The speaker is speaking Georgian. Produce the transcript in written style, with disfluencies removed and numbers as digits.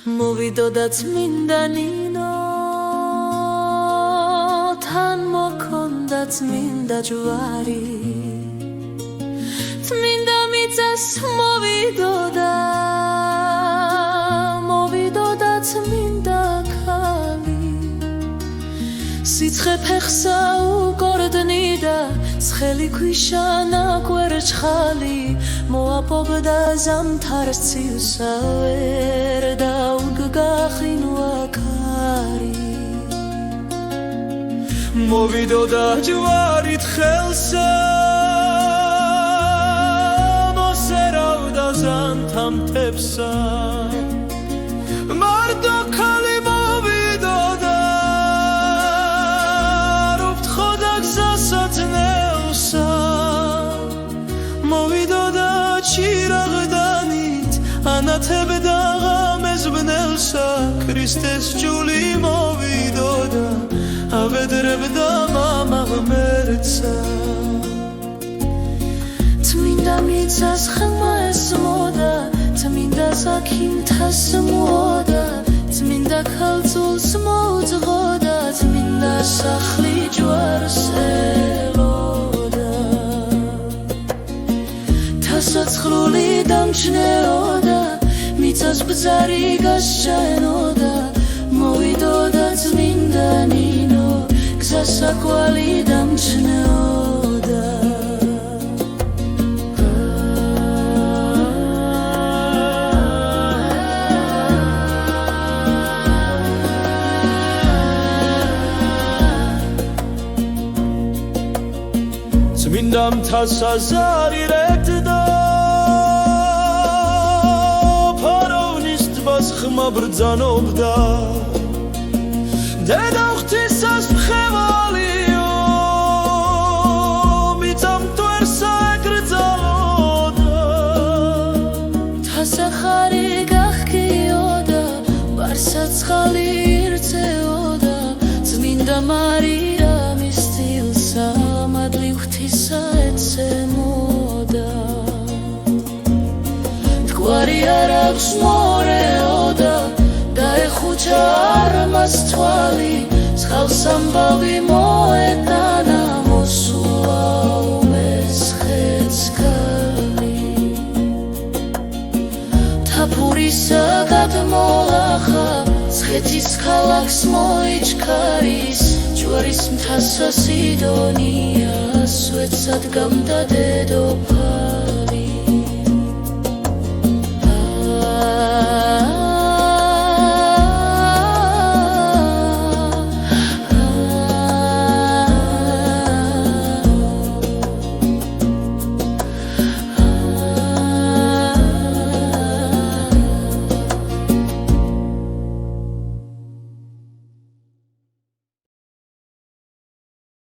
მოვიდოდა წმინდა ნინო თან მოქონდა წმინდა ჯვარი წმინდა მიწას მოვიდოდა წმინდა ქალი სიცხე ფეხსა უკორდნიდა ცხელი ქვიშა ნაკვერჩხალი მოაპოვდა ზამთარს ცივსა ვერ დაუდგახინვა ქარი მოვიდოდა ჯვარით ხელსა მოსერავდა ზანთამთებსა მარტო ქალი მოვიდოდა რუფთხოდა გზასათნეულსა მოვიდოდა ჩირაღდანით ანათებდა ღამეს ბნელსა ქრისტეს ჭული მოვიდოდა ავედრებდა მამა ღმერთსა წმინდა მიწას ხმა ესმოდა წმინდა საქიმთას მოოდა წმინდა ქალწულს მოუძღოდა წმინდა სახლი ჯვარს ელოდა თასაცხრული დამჩნეოდა მიწას ბზარი გასჩაენოდა მოვიდოდა წმინდა ნინო გზასაკვალი დამჩნეოდა წმინდა მთასაზარი რეკდა ფარაონის თბას ხმა ბრძანობდა დედა ღვთისას მხევალიო მიწამ მტვერსა ეკრძალოდა თასახარი გახკიოდა ბარსაცხალი ირწეოდა წმინდა მარიამის წილსა მადლი ღვთისა ეცემოდა თქვარი არ აქვს მორეოდა დაეხუჭა არმას თვალი სხავს ამბავი მოეტანა მოსულა უმესხეცკალი თაფურისა გადმოლახა ცხეთის ქალაქს მოიჩქარის ჯვარის მთასა სიდონია სვეტსად გამდა დედოფალი